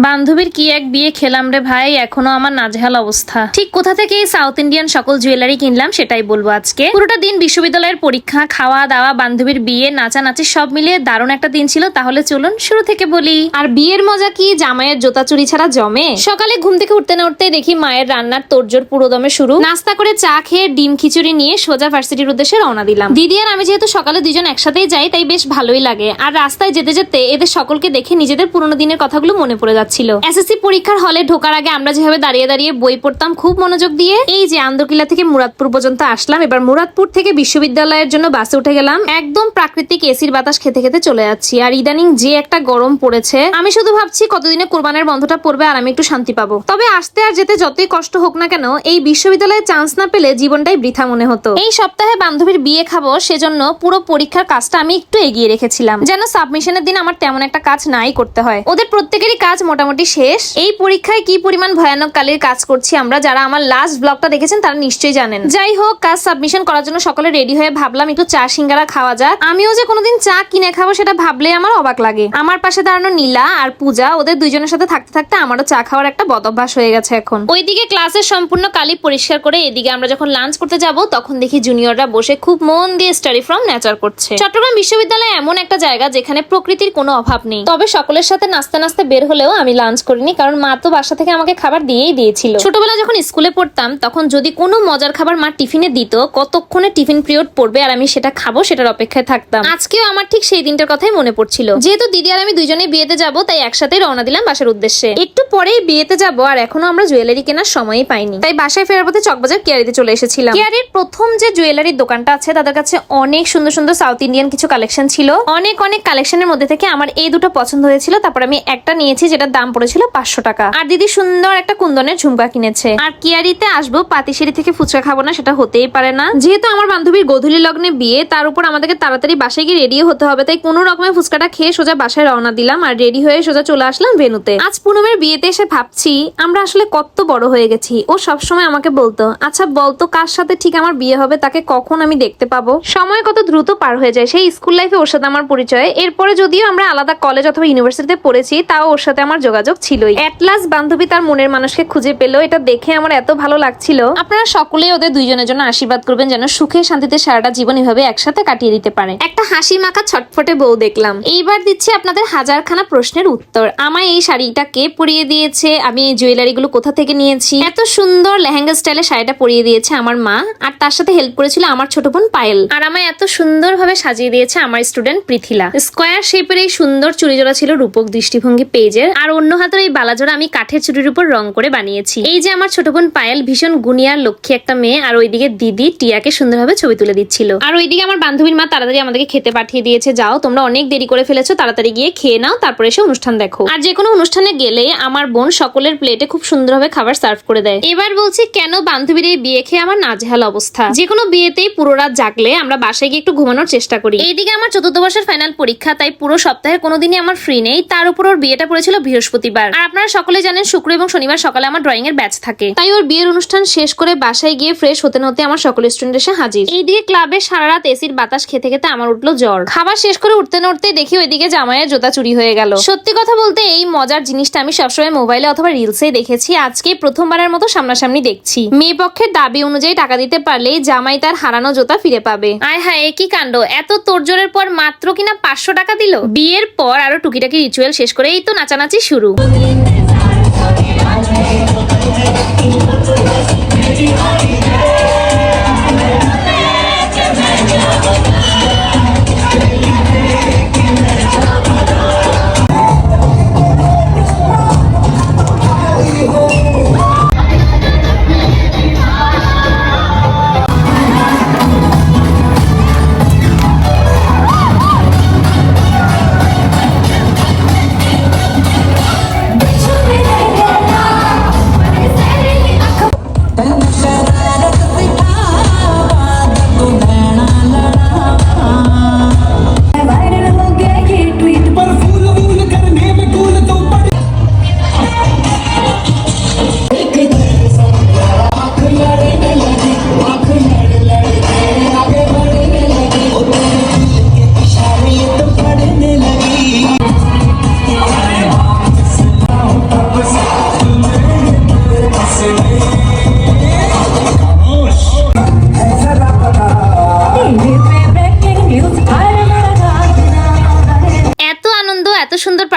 বান্ধবীর কি এক বিয়ে খেলাম রে ভাই, এখনো আমার নাজেহাল অবস্থা। ঠিক কোথা থেকে এই সাউথ ইন্ডিয়ান সকল জুয়েলারি কিনলাম সেটাই বলবো আজকে। পুরোটা দিন বিশ্ববিদ্যালয়ের পরীক্ষা, খাওয়া দাওয়া, বান্ধবীর বিয়ে, নাচানাচি সব মিলিয়ে দারুণ একটা দিন ছিল। তাহলে চলুন শুরু থেকে বলি। আর বিয়ের মজা কি জামাইয়ের জোতা চুরি ছাড়া জমে? সকালে ঘুম থেকে উঠতে না উঠতে দেখি মায়ের রান্নার তোড়জোড় পুরোদমে শুরু। নাস্তা করে চা খেয়ে ডিম খিচুড়ি নিয়ে সোজা ভার্সিটির উদ্দেশ্যে রওনা দিলাম। দিদি আর আমি যেহেতু সকালে দুজন একসাথেই যাই, তাই বেশ ভালোই লাগে। আর রাস্তায় যেতে যেতে এদের সকলকে দেখে নিজেদের পুরোনো দিনের কথাগুলো মনে পড়ে যাচ্ছিল। এসএসসি পরীক্ষার হলে ঢোকার আগে আমরা যেভাবে দাঁড়িয়ে দাঁড়িয়ে বই পড়তাম খুব মনোযোগ দিয়ে, এই যে আন্দরকিল্লা থেকে মুরাদপুর পর্যন্ত আসলাম, এবার মুরাদপুর থেকে বিশ্ববিদ্যালয়ের জন্য বাসে উঠে গেলাম। একদম প্রাকৃতিক এসির বাতাস খেতে খেতে চলে যাচ্ছি। আর ইদানিং যে একটা গরম পড়েছে, আমি শুধু ভাবছি কতদিনে কোরবানের বন্ধটা পড়বে আর আমি একটু শান্তি পাবো। তবে আসতে আর যেতে যতই কষ্ট হোক না কেন, এই বিশ্ববিদ্যালয়ে চান্স না পেলে জীবনটাই বৃথা মনে হতো। এই সপ্তাহে বান্ধবীর বিয়ে খাবো, সেজন্য পুরো পরীক্ষার কাজটা আমি একটু এগিয়ে রেখেছিলাম, যেন সাবমিশনের দিন আমার তেমন একটা কাজ নাই করতে হয়। ওদের প্রত্যেকেরই কাজ মোটামুটি শেষ। এই পরীক্ষায় কি পরিমাণ ভয়ানক কালের কাজ করছি আমরা, যারা আমার লাস্ট ব্লগটা দেখেছেন তারা নিশ্চয়ই জানেন। যাই হোক, কাজ সাবমিশন করার জন্য সকলে রেডি হয়ে ভাবলাম একটু চা সিঙ্গারা খাওয়া যাক। আমিও যে কোনোদিন চা কিনে খাবো সেটা ভাবলে আমার অবাক লাগে। আমার পাশে দাঁড়ানো নীলা আর পূজা, ওদের দুইজনের সাথে থাকতে থাকতে আমারও চা খাওয়ার একটা বদভ্যাস হয়ে গেছে এখন। ওইদিকে ক্লাসের সম্পূর্ণ কালি পরিষ্কার করে এদিকে আমরা যখন লাঞ্চ করতে যাব, তখন দেখি জুনিয়ররা বসে খুব মন দিয়ে স্টাডি ফ্রম নেচার করছে। চট্টগ্রাম বিশ্ববিদ্যালয় এমন একটা জায়গা যেখানে প্রকৃতির কোনো অভাব নেই। তবে সকলের সাথে নাস্তে নাস্তে বের হলেও আমি লাঞ্চ করিনি, কারণ মা তো বাসা থেকে আমাকে খাবার দিয়েই দিয়েছিল। ছোটবেলা যখন স্কুলে পড়তাম, তখন যদি কোনো মজার খাবার মা টিফিনে দিত, কতক্ষণে টিফিন পিরিয়ড পড়বে আর আমি সেটা খাবো সেটার অপেক্ষায় থাকতাম। আজকেও আমার ঠিক সেই দিনটার কথাই মনে পড়ছিল। যেহেতু দিদি আর আমি দুইজনেই বিয়েতে যাব, তাই একসাথে রওনা দিলাম বাসার উদ্দেশ্যে। একটু পরেই বিয়েতে যাব আর এখনো আমরা জুয়েলারি কেনার সময়ই পাইনি, তাই বাসায় ফেরার পথে চকবাজার কেয়ারিতে চলে এসেছিলাম। কেয়ারির প্রথম যে জুয়েলারির দোকানটা আছে, তাদের কাছে অনেক সুন্দর সুন্দর সাউথ ইন্ডিয়ান কিছু কালেকশন ছিল। অনেক কালেকশনের মধ্যে থেকে আমার এই দুটো পছন্দ হয়েছিল। তারপর আমি একটা নিয়েছি, যেটার দাম পড়েছিল 500 টাকা। আর দিদি সুন্দর একটা কুন্দনের ঝুমকা কিনেছে। আর কিয়ারিতে আসবো, পাতিশাড়ি থেকে ফুচকা খাবো না সেটা হতেই পারে না। যেহেতু আমার বান্ধবীর গোধূলি লগ্নে বিয়ে, তার উপর আমাদেরকে তাড়াতাড়ি বাসায় গিয়ে রেডি হতে হবে, তাই কোনো রকমে ফুচকাটা খেয়ে সোজা বাসায় রওনা দিলাম। আর রেডি হয়ে সোজা চলে আসলাম ভেনুতে। আজ পুনমের বিয়েতে এসে ভাবছি আমরা আসলে কত বড় হয়ে গেছি। ও সবসময় আমাকে বলতো, আচ্ছা বলতো কার সাথে ঠিক আমার বিয়ে হবে, তাকে কখন আমি দেখতে পাবো। সময় কত দ্রুত পার হয়ে যায়। সেই স্কুল লাইফে ওর সাথে আমার পরিচয়। এরপরে যদিও আমরা আলাদা কলেজ অথবা ইউনিভার্সিটিতে পড়েছি, তাও ওর সাথে আমার যোগাযোগ ছিলই। এট লাস্ট বান্ধবী তার মনের মানুষকে খুঁজে পেলো, এটা দেখে আমার এত ভালো লাগছিল। আপনারা সকলেই ওদের দুইজনের জন্য আশীর্বাদ করবেন, যেন সুখে শান্তিতে সারাটা জীবন এভাবে একসাথে কাটিয়ে দিতে পারে। একটা হাসি মাখা ছটফটে বউ দেখলাম। এইবার দিচ্ছি আপনাদের হাজারখানা প্রশ্নের উত্তর। আমায় এই শাড়িটা কে পরিয়ে দিয়েছে, আমি এই জুয়েলারি গুলো কোথা থেকে নিয়েছি, এত সুন্দর লেহেঙ্গা স্টাইলে শাড়িটা পরিয়ে দিয়েছে আমার মা, আর তার সাথে হেল্প করেছিল আমার ছোট বোন পায়েল। আর আমায় এত সুন্দর ভাবে সাজিয়ে দিয়েছে আমার স্টুডেন্ট পৃথিলা। স্কোয়ার শেপের এই সুন্দর চুড়িজোড়া ছিল রূপক দৃষ্টিভঙ্গি পেজের, আর অন্য হাতের এই বালাজোড়া আমি কাঠের চুড়ির উপর রং করে বানিয়েছি। এই যে আমার ছোট বোন পায়েল, ভীষণ গুণিয়ার লক্ষ্মী একটা মেয়ে। আর ওইদিকে দিদি টিয়াকে সুন্দরভাবে ছবি তুলে দিচ্ছিল। আর ওইদিকে আমার বান্ধবীর মা তাড়াতাড়ি আমাদেরকে খেতে পাঠিয়ে দিয়েছে, যাও তোমরা অনেক দেরি করে ফেলেছো, তাড়াতাড়ি গিয়ে খেয়ে নাও, তারপরে এসে অনুষ্ঠান দেখো। আর যে কোনো অনুষ্ঠানে গেলে আমার বোন সকলের প্লেটে খুব সুন্দরভাবে খাবার সার্ভ করে দেয়। এবার বলছি কেন বান্ধবীর এই বিয়ে খেয়ে আমার নাজেহাল অবস্থা। যে কোনো বিয়েতেই পুরো রাত জাগলে আমরা বাসায় গিয়ে একটু ঘুমানোর চেষ্টা করি। এইদিকে আমার 4th বর্ষের ফাইনাল পরীক্ষা, তাই পুরো সপ্তাহে কোনোদিনই আমার ফ্রি নেই। তার উপর ওর বিয়েটা পড়েছিল বৃহস্পতিবার। আর আপনারা সকলে জানেন শুক্র এবং শনিবার সকালে আমার ড্রয়িং এর ব্যাচ থাকে, তাই ওর বিয়ের অনুষ্ঠান শেষ করে বাসায় গিয়ে ফ্রেশ হতে হতে আমার সকল স্টুডেন্ট এসে হাজির। এইদিকে ক্লাবে সারা রাত এসির বাতাস খেতে খেতে আমার উঠলো জ্বর। খাবার শেষ করে উঠতে না উঠতে দেখি ওইদিকে জামাইয়ের জুতা চুরি হয়ে গেল। সত্যি কথা বলতে এই মজার জিনিসটা আমি সবসময় মোবাইলে অথবা রিলসে দেখেছি, আজকে প্রথমবারের মতো সামনাসামনি দেখছি। মেয়ে পক্ষের দাবি অনুযায়ী টাকা দিতে পারলেই জামাই তার হারানো জুতা ফিরে পাবে। আয় হায়, কি কাণ্ড! এত তোড়জোড়ের পর মাত্র কিনা 500 টাকা দিল। বিয়ের পর আরো টুকিটাকি রিচুয়াল শেষ করে এই তো নাচানাচি শুরু।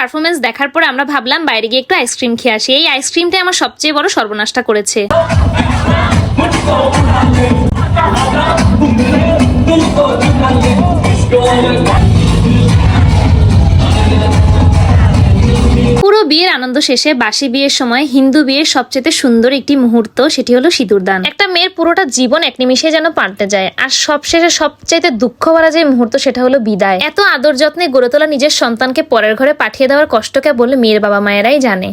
পারফরমেন্স দেখার পর আমরা ভাবলাম বাইরে গিয়ে একটু আইসক্রিম খেয়ে আসি। এই আইসক্রিমটাই আমার সবচেয়ে বড় সর্বনাশটা করেছে। পুরো বিয়ের আনন্দ শেষে বাসি বিয়ের সময় হিন্দু বিয়ের সবচেয়ে সুন্দর একটি মুহূর্ত, সেটি হলো সিঁদুরদান। একটা মেয়ের পুরোটা জীবন এক নিমিষে যেন পাল্টে যায়। আর সবশেষে সবচাইতে দুঃখ ভরা যে মুহূর্ত, সেটা হলো বিদায়। এত আদর যত্নে গড়ে তোলা নিজের সন্তানকে পরের ঘরে পাঠিয়ে দেওয়ার কষ্ট কেবল মেয়ের বাবা মায়েরাই জানে।